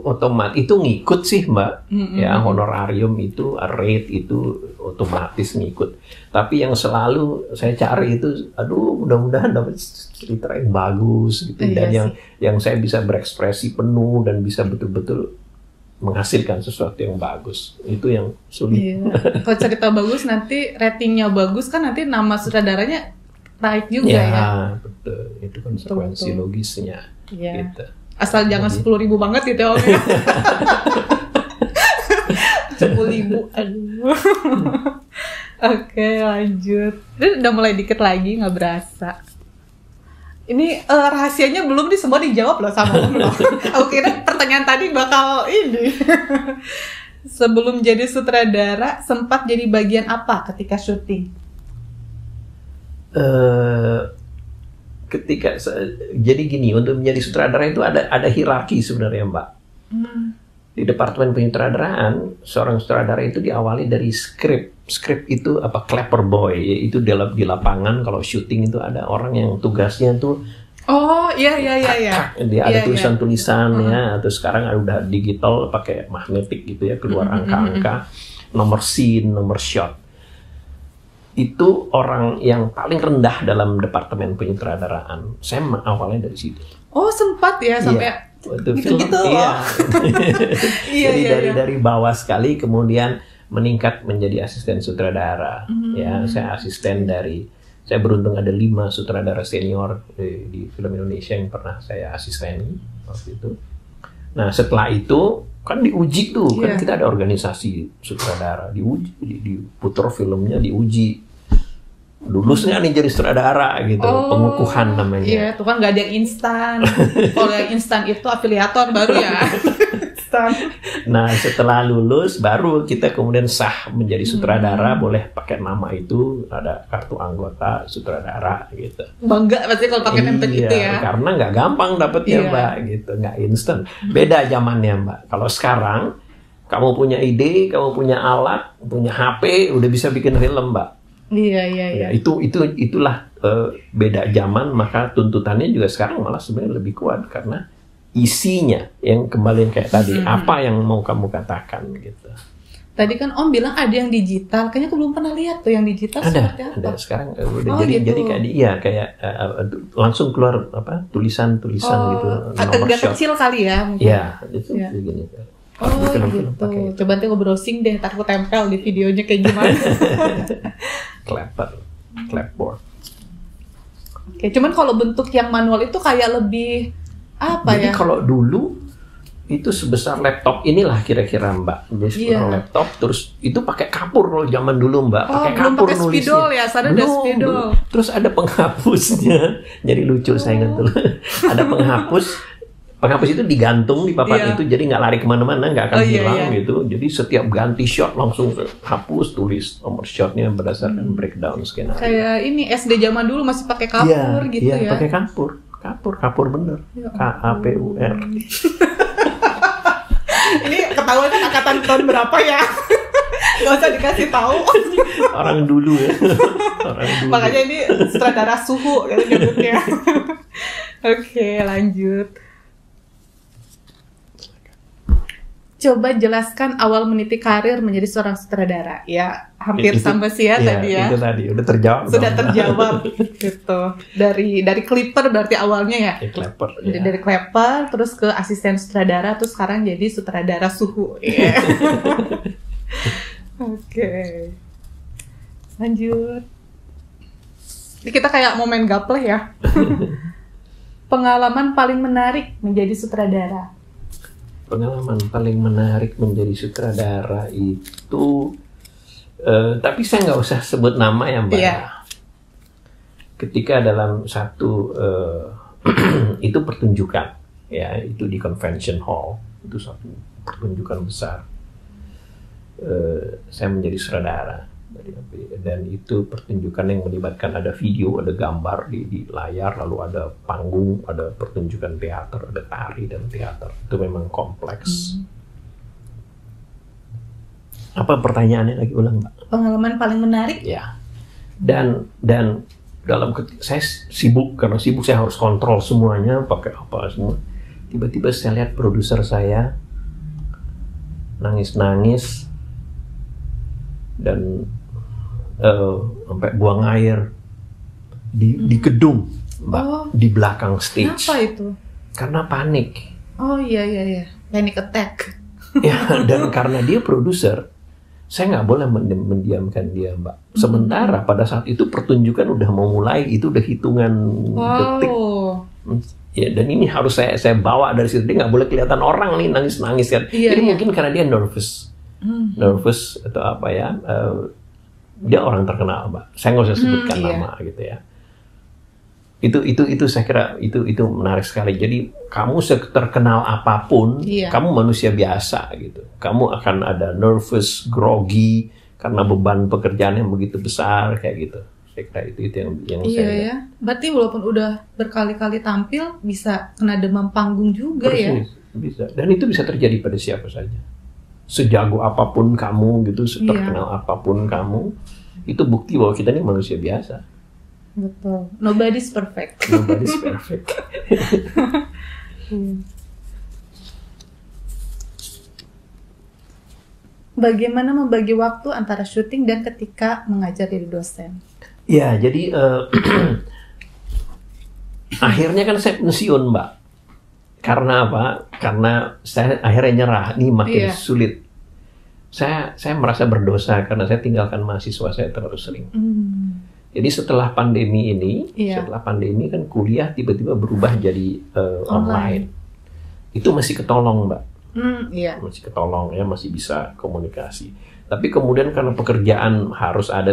otomatis itu ngikut sih Mbak. Ya honorarium itu, rate itu otomatis ngikut. Tapi yang selalu saya cari itu, mudah-mudahan dapat cerita yang bagus gitu, dan yang saya bisa berekspresi penuh dan bisa betul-betul menghasilkan sesuatu yang bagus. Itu yang sulit. Kalau cerita bagus nanti ratingnya bagus kan, nanti nama sutradaranya naik juga ya. Betul. Itu konsekuensi logisnya. Gitu. Asal jangan 10.000 banget gitu Om. 10.000, aduh. Oke, lanjut. Ini udah mulai dikit lagi, nggak berasa. Ini rahasianya belum semua dijawab loh sama Om. Aku kira pertanyaan tadi bakal ini. Sebelum jadi sutradara, sempat jadi bagian apa ketika syuting? Jadi gini, untuk menjadi sutradara itu ada hierarki sebenarnya Mbak. Di departemen penyutradaraan, seorang sutradara itu diawali dari skrip. Skrip itu clapper boy, yaitu di lapangan kalau syuting itu ada orang yang tugasnya tuh Dia ada tulisan-tulisan ya, atau sekarang udah digital pakai magnetik gitu ya, keluar angka-angka, nomor scene, nomor shot. Itu orang yang paling rendah dalam departemen penyutradaraan. Saya awalnya dari situ. Oh, sempat ya sampai gitu-gitu. Jadi dari bawah sekali kemudian meningkat menjadi asisten sutradara. Ya, saya beruntung ada 5 sutradara senior di film Indonesia yang pernah saya asisteni waktu itu. Nah, setelah itu kan diuji tuh, kan kita ada organisasi sutradara, diuji, diputar filmnya, diuji. Lulusnya nih jadi sutradara gitu, pengukuhan namanya. Iya, tuh kan nggak ada yang instan. Kalau yang instan itu afiliator baru ya. Nah, setelah lulus baru kita kemudian sah menjadi sutradara, boleh pakai nama itu, ada kartu anggota sutradara gitu. Bangga pasti kalau pakai tempat itu ya. Karena nggak gampang dapetnya Mbak, gitu, nggak instan. Beda zamannya Mbak. Kalau sekarang kamu punya ide, kamu punya alat, punya HP, udah bisa bikin film Mbak. Iya. Itulah beda zaman, maka tuntutannya juga sekarang malah sebenarnya lebih kuat karena isinya yang kembali kayak tadi, apa yang mau kamu katakan gitu. Tadi kan Om bilang ada yang digital, kayaknya aku belum pernah lihat tuh yang digital. Ada sekarang udah jadi kayak langsung keluar tulisan-tulisan gitu. Agak kecil kali ya mungkin. Iya, itu begini. Gitu. Coba nanti aku browsing deh, ntar aku tempel di videonya kayak gimana. Clapboard. Oke, cuman kalau bentuk yang manual itu kayak lebih Jadi kalau dulu itu sebesar laptop inilah kira-kira Mbak. Jadi laptop, terus itu pakai kapur loh zaman dulu Mbak. Pakai kapur nulisnya. Spidol ya, sana ada spidol. Terus ada penghapusnya. Jadi lucu saya ingat dulu. Ada penghapus itu digantung di papan itu, jadi nggak lari kemana-mana, nggak akan hilang gitu. Jadi setiap ganti shot langsung hapus, tulis nomor shotnya berdasarkan breakdown skenario. Kayak ini SD zaman dulu masih pakai kapur gitu ya. Iya, pakai kapur bener. KAPUR. Ini ketahuan kan angkatan tahun berapa ya? Gak usah dikasih tahu. Orang dulu ya. Makanya ini sutradara suhu gitu nyebutnya. Oke, lanjut. coba jelaskan awal meniti karir menjadi seorang sutradara. Ya, hampir sama sih ya tadi ya. Itu tadi udah terjawab. Sudah terjawab gitu. Dari Clipper berarti awalnya ya. Clipper. Dari Clipper terus ke asisten sutradara terus sekarang jadi sutradara Suhu. Yeah. Oke. Lanjut. Ini kita kayak mau main gapleh ya. Pengalaman paling menarik menjadi sutradara. Pengalaman paling menarik menjadi sutradara itu, tapi saya nggak usah sebut nama ya Mbak. Yeah. Ketika dalam satu itu pertunjukan, ya itu di convention hall, itu satu pertunjukan besar. Saya menjadi sutradara. Dan itu pertunjukan yang melibatkan ada video, ada gambar di layar, lalu ada panggung, ada pertunjukan teater, ada tari dan teater. Itu memang kompleks. Apa pertanyaannya lagi ulang, Mbak? Pengalaman paling menarik? Ya. Dan dalam saya sibuk, karena sibuk saya harus kontrol semuanya, pakai apa semua. Tiba-tiba saya lihat produser saya nangis-nangis dan sampai buang air di gedung, Mbak, di belakang stage. Kenapa itu? Karena panik. Oh iya, panic attack. Ya, dan karena dia produser, saya nggak boleh mendiamkan dia, Mbak. Sementara pada saat itu pertunjukan udah mau mulai, itu udah hitungan detik. Ya, dan ini harus saya bawa dari situ. Dia nggak boleh kelihatan orang nih nangis-nangis kan. Jadi mungkin karena dia nervous atau apa ya. Dia orang terkenal, Mbak. Saya nggak usah sebutkan nama gitu ya. Itu saya kira itu menarik sekali. Jadi kamu terkenal apapun, kamu manusia biasa gitu. Kamu akan ada nervous, groggy karena beban pekerjaan yang begitu besar kayak gitu. Saya kira itu yang saya lihat. Ya. Berarti walaupun udah berkali-kali tampil bisa kena demam panggung juga. Persis, ya. Bisa. Dan itu bisa terjadi pada siapa saja. Sejago apapun kamu gitu, terkenal apapun kamu, itu bukti bahwa kita ini manusia biasa. Betul. Nobody's perfect. Nobody's perfect. Bagaimana membagi waktu antara syuting dan ketika mengajar jadi dosen? Ya, jadi akhirnya kan saya pensiun, Mbak. Karena apa? Karena saya akhirnya nyerah, nih makin sulit. Saya merasa berdosa karena saya tinggalkan mahasiswa saya terlalu sering. Jadi setelah pandemi ini, kan kuliah tiba-tiba berubah jadi online. Itu masih ketolong, Mbak. Masih ketolong ya, masih bisa komunikasi. Tapi kemudian karena pekerjaan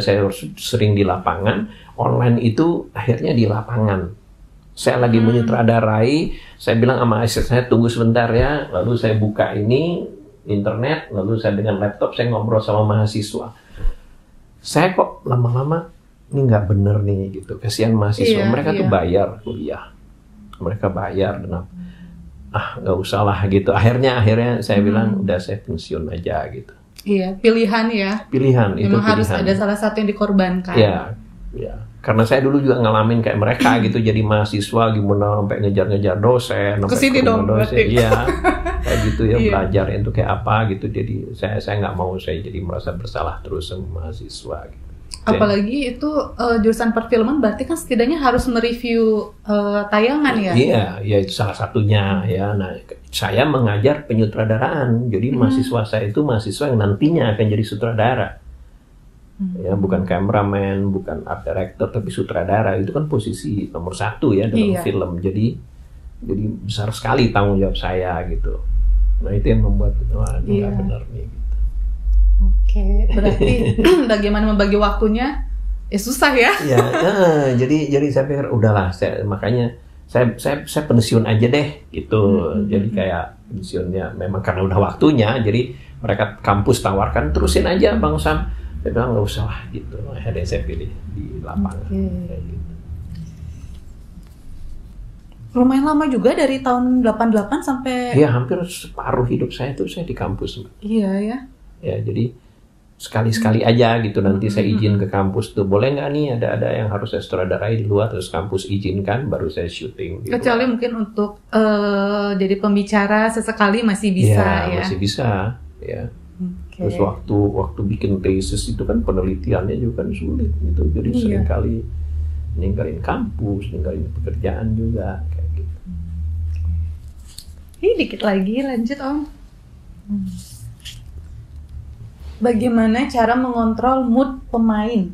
saya harus sering di lapangan, online itu akhirnya di lapangan. Saya lagi menyutradarai, saya bilang sama asisten saya tunggu sebentar ya, lalu saya buka ini internet, lalu saya dengan laptop saya ngobrol sama mahasiswa. Saya kok lama-lama ini nggak bener nih gitu, kasihan mahasiswa. Mereka tuh bayar kuliah, mereka bayar dan nggak usah lah gitu. Akhirnya saya bilang udah saya pensiun aja gitu. Iya, pilihan ya. Pilihan itu. Memang harus ada salah satu yang dikorbankan. Iya. Karena saya dulu juga ngalamin kayak mereka gitu, jadi mahasiswa gimana sampai ngejar-ngejar dosen, kesini dong dosen, iya, kayak gitu ya, belajar itu kayak apa gitu. Jadi saya nggak mau saya jadi merasa bersalah terus sama mahasiswa. Gitu. Apalagi itu jurusan perfilman, berarti kan setidaknya harus mereview tayangan ya? Iya, itu salah satunya ya. Nah, saya mengajar penyutradaraan, jadi mahasiswa saya itu mahasiswa yang nantinya akan jadi sutradara. Ya, bukan cameraman, bukan art director, tapi sutradara. Itu kan posisi nomor 1 ya dalam film. Jadi besar sekali tanggung jawab saya gitu. Nah, itu yang membuat nggak benar nih gitu. Oke, berarti bagaimana membagi waktunya? Susah ya? Ya, jadi saya pikir udahlah, makanya saya pensiun aja deh gitu. Jadi kayak pensiunnya memang karena udah waktunya. Jadi mereka kampus tawarkan terusin aja Bang Sam. Saya bilang nggak usah lah gitu. Akhirnya saya pilih di lapangan. Kayak gitu. Lumayan lama juga dari tahun 88 sampai... Iya, hampir separuh hidup saya itu saya di kampus. Iya ya. Ya, jadi sekali-sekali aja gitu, nanti saya izin ke kampus tuh, boleh nggak nih ada yang harus saya sutradarai di luar, terus kampus izinkan baru saya syuting gitu. Kecuali mungkin untuk jadi pembicara sesekali masih bisa ya. Masih bisa ya. Terus waktu bikin tesis itu kan penelitiannya juga kan sulit gitu, jadi seringkali ninggalin kampus, ninggalin pekerjaan juga kayak gitu. Ini dikit lagi lanjut Om. Bagaimana cara mengontrol mood pemain?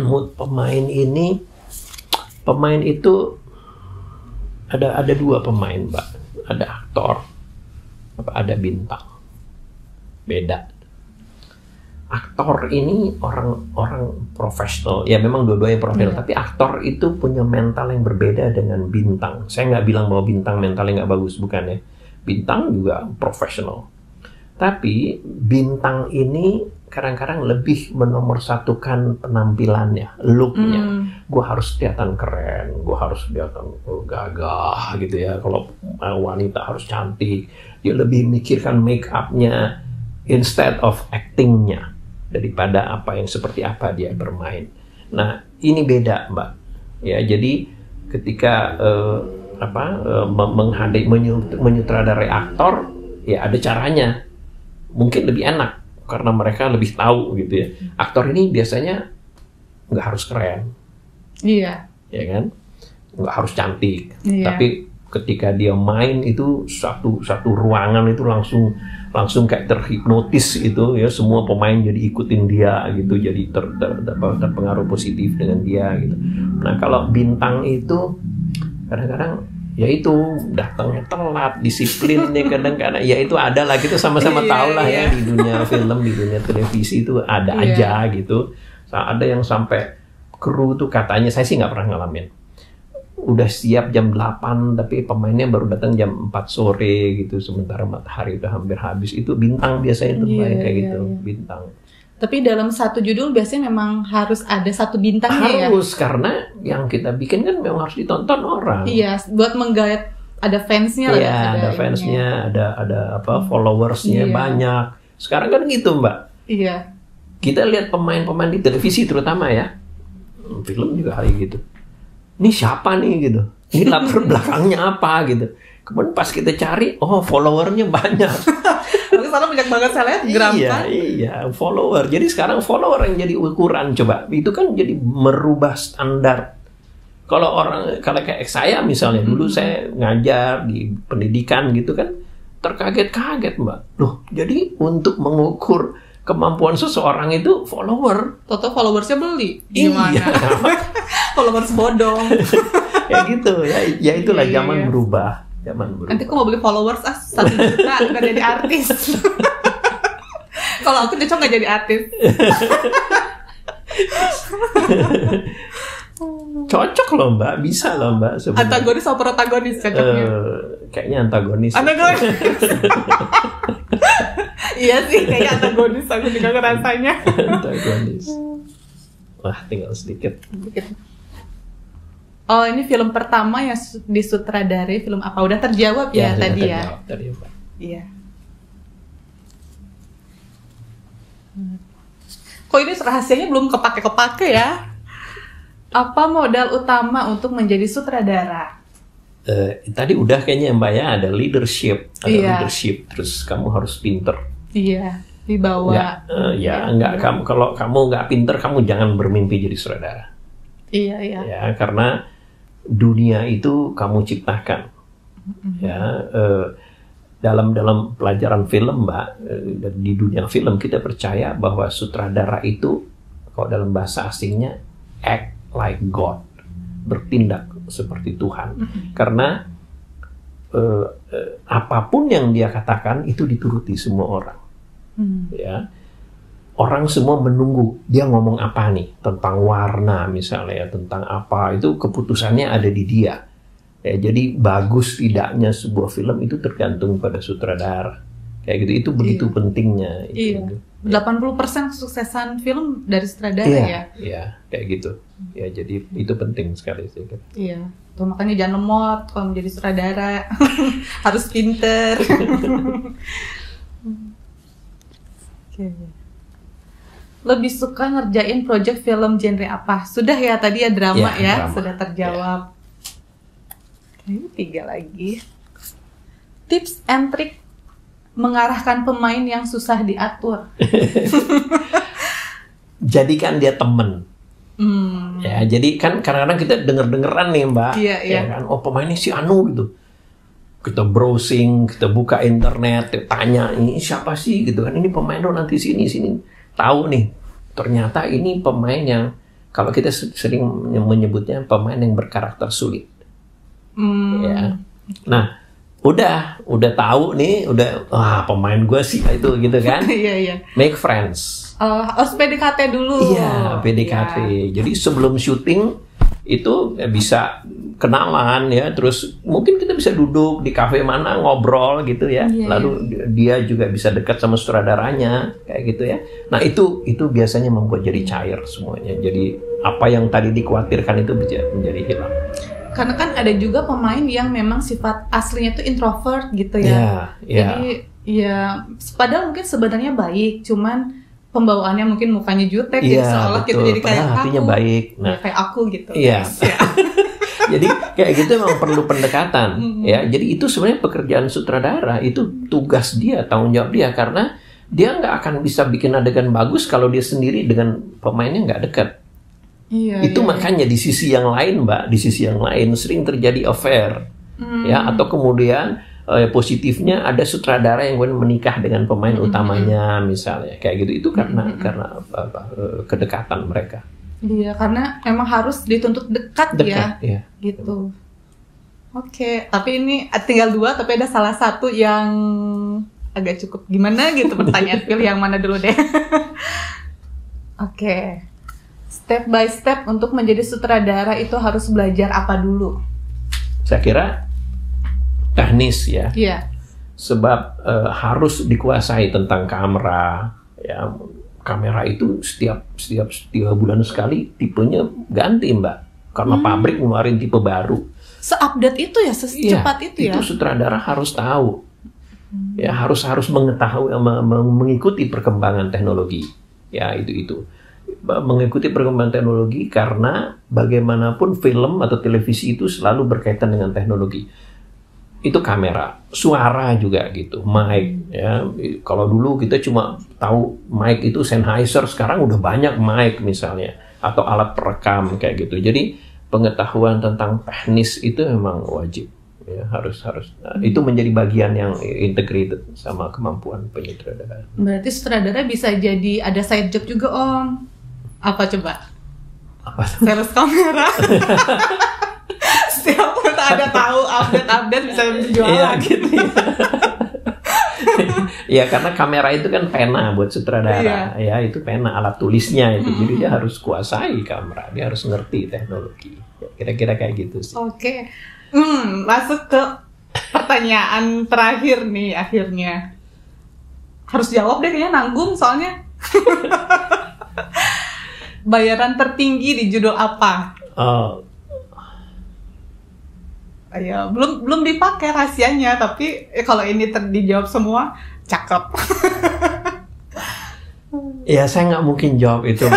Mood pemain ini, pemain itu ada dua pemain, Mbak. Ada aktor, ada bintang. Beda. Aktor ini orang profesional, ya memang dua-duanya profesional, tapi aktor itu punya mental yang berbeda dengan bintang. Saya nggak bilang bahwa bintang mentalnya nggak bagus, bukan ya. Bintang juga profesional. Tapi bintang ini kadang-kadang lebih menomorsatukan penampilannya, looknya. Gue harus kelihatan keren, gue harus kelihatan gagah gitu ya. Kalau wanita harus cantik, dia lebih mikirkan make up-nya instead of acting-nya daripada seperti apa dia bermain. Nah ini beda Mbak. Ya jadi ketika menyutradarai aktor, ya ada caranya. Mungkin lebih enak karena mereka lebih tahu gitu ya. Aktor ini biasanya nggak harus keren, ya kan, nggak harus cantik. Tapi ketika dia main itu satu ruangan itu langsung kayak terhipnotis itu ya, semua pemain jadi ikutin dia gitu, jadi terpengaruh positif dengan dia gitu. Nah kalau bintang itu kadang-kadang ya itu datangnya telat, disiplinnya kadang-kadang ya itu ada lah, kita sama-sama tahu lah ya di dunia film, di dunia televisi itu ada aja gitu. Ada yang sampai kru tuh katanya, saya sih nggak pernah ngalamin, udah siap jam 8 tapi pemainnya baru datang jam 4 sore gitu, sementara matahari udah hampir habis. Itu bintang biasanya tuh kayak gitu. Bintang. Tapi dalam satu judul biasanya memang harus ada satu bintangnya harus, karena yang kita bikin kan memang harus ditonton orang. Iya, buat menggait, ada fansnya lah. Iya, ada fansnya, ada followersnya banyak. Sekarang kan gitu Mbak. Iya. Kita lihat pemain-pemain di televisi terutama ya, film juga hari gitu. Ini siapa nih gitu? Ini latar belakangnya apa gitu? Kemudian pas kita cari, followernya banyak. Karena banyak banget selebgram kan? Iya, follower. Jadi sekarang follower yang jadi ukuran. Coba, itu kan jadi merubah standar. Kalau kayak saya misalnya, dulu saya ngajar di pendidikan gitu kan, terkaget-kaget Mbak. Loh, jadi untuk mengukur kemampuan seseorang itu follower. Toto followersnya beli. Gimana? Iya. Followers bodong. Ya gitu, ya itulah zaman berubah. Nanti aku mau beli followers 1 juta nggak jadi artis. Kalau aku cocok nggak jadi artis. Cocok loh Mbak, bisa loh Mbak sebenarnya. Antagonis atau protagonis cocoknya? Kayaknya antagonis. Antagonis. Iya sih, kayaknya antagonis, aku juga ngerasanya. Antagonis. Wah, tinggal sedikit. Oh, ini film pertama yang disutradarai, film apa? Udah terjawab ya tadi ya? Terjawab. Iya. Kok ini rahasianya belum kepake ya? Apa modal utama untuk menjadi sutradara? Tadi udah kayaknya Mbak ya, ada leadership, terus kamu harus pinter. Iya, dibawa. Kalau kamu nggak pinter, kamu jangan bermimpi jadi sutradara. Iya. Ya, karena dunia itu kamu ciptakan. Ya, dalam pelajaran film Mbak, di dunia film kita percaya bahwa sutradara itu, kalau dalam bahasa asingnya, act like God, bertindak seperti Tuhan. Karena apapun yang dia katakan itu dituruti semua orang. Ya, orang semua menunggu dia ngomong apa nih, tentang warna misalnya, tentang apa, itu keputusannya ada di dia. Ya, jadi bagus tidaknya sebuah film itu tergantung pada sutradara. Kayak gitu, itu begitu pentingnya. Iya. 80% kesuksesan film dari sutradara ya. Iya, kayak gitu. Ya, jadi itu penting sekali sih. Iya. Tuh, makanya jangan lemot kalau menjadi sutradara. Harus pinter. lebih suka ngerjain project film genre apa? Sudah ya tadi ya drama ya, drama. Sudah terjawab. Ini 3 lagi. Tips and trick mengarahkan pemain yang susah diatur. Jadikan dia temen. Ya, jadi kan kadang-kadang kita denger-dengeran nih Mbak, ya kan, oh pemainnya si Anu gitu. Kita browsing, kita buka internet, kita tanya ini siapa sih gitu kan, ini pemain lo nanti sini. Tahu nih, ternyata ini pemain yang kalau kita sering menyebutnya pemain yang berkarakter sulit. Ya. Nah, udah tahu nih, pemain gue sih itu gitu kan. Iya. Make friends. Harus PDKT dulu. Iya, PDKT. Jadi sebelum syuting itu bisa kenalan ya, terus mungkin kita bisa duduk di kafe mana ngobrol gitu ya. Lalu dia juga bisa dekat sama sutradaranya kayak gitu ya. Nah, itu biasanya membuat jadi cair semuanya. Jadi apa yang tadi dikhawatirkan itu menjadi hilang. Karena kan ada juga pemain yang memang sifat aslinya itu introvert gitu ya. Jadi ya padahal mungkin sebenarnya baik, cuman pembawaannya mungkin mukanya jutek gitu, seolah kita jadi kayak hatinya aku. baik. Nah, ya, kayak aku gitu. Iya. Jadi kayak gitu memang perlu pendekatan ya. Jadi itu sebenarnya pekerjaan sutradara, itu tugas dia, tanggung jawab dia, karena dia nggak akan bisa bikin adegan bagus kalau dia sendiri dengan pemainnya nggak dekat. Itu makanya di sisi yang lain Mbak, di sisi yang lain sering terjadi affair ya, atau kemudian positifnya ada sutradara yang menikah dengan pemain utamanya misalnya kayak gitu. Itu karena kedekatan mereka. Iya, karena emang harus dituntut dekat ya. Gitu. Oke, tapi ini tinggal 2, tapi ada salah satu yang agak cukup gimana gitu pertanyaan. Pilih yang mana dulu deh. Oke. Step by step untuk menjadi sutradara itu harus belajar apa dulu? Saya kira teknis ya. Iya. Sebab harus dikuasai tentang kamera ya. Kamera itu setiap 3 bulan sekali tipenya ganti Mbak. Karena pabrik ngeluarin tipe baru. Se-update itu ya, secepat itu ya. Itu sutradara harus tahu. Ya, harus mengetahui, mengikuti perkembangan teknologi. Ya, itu. Mengikuti perkembangan teknologi, karena bagaimanapun film atau televisi itu selalu berkaitan dengan teknologi. Itu kamera, suara juga gitu, mic ya. Kalau dulu kita cuma tahu mic itu Sennheiser, sekarang udah banyak mic misalnya, atau alat perekam kayak gitu. Jadi pengetahuan tentang teknis itu memang wajib ya, harus. Nah, itu menjadi bagian yang integrated sama kemampuan penyutradara. Berarti sutradara bisa jadi ada side job juga Om. Apa coba? Sales kamera. Setiap kita ada tahu update bisa jualan. Iya gitu. Ya karena kamera itu kan pena buat sutradara ya, itu pena, alat tulisnya itu. Jadi dia harus kuasai kamera, dia harus ngerti teknologi. Ya, kira-kira kayak gitu sih. Oke. Masuk ke pertanyaan terakhir nih akhirnya. Harus jawab deh, kayaknya nanggung soalnya. Bayaran tertinggi di judul apa? Ya, belum dipakai rahasianya, tapi kalau ini dijawab semua, cakep. Ya, saya nggak mungkin jawab itu.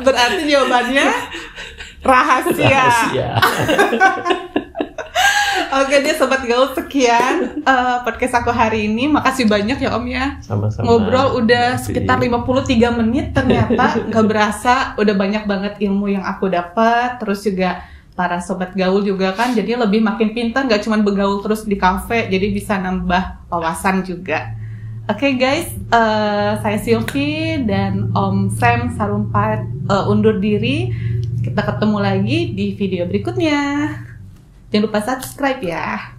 Berarti jawabannya rahasia. Oke deh Sobat Gaul, sekian podcast aku hari ini. Makasih banyak ya Om ya. Sama-sama. Ngobrol udah sekitar 53 menit, ternyata nggak berasa udah banyak banget ilmu yang aku dapat. Terus juga para Sobat Gaul juga kan jadi lebih makin pintar, nggak cuma begaul terus di kafe, jadi bisa nambah wawasan juga. Oke guys, saya Sylvie dan Om Sam Sarumpait undur diri. Kita ketemu lagi di video berikutnya. Jangan lupa subscribe ya.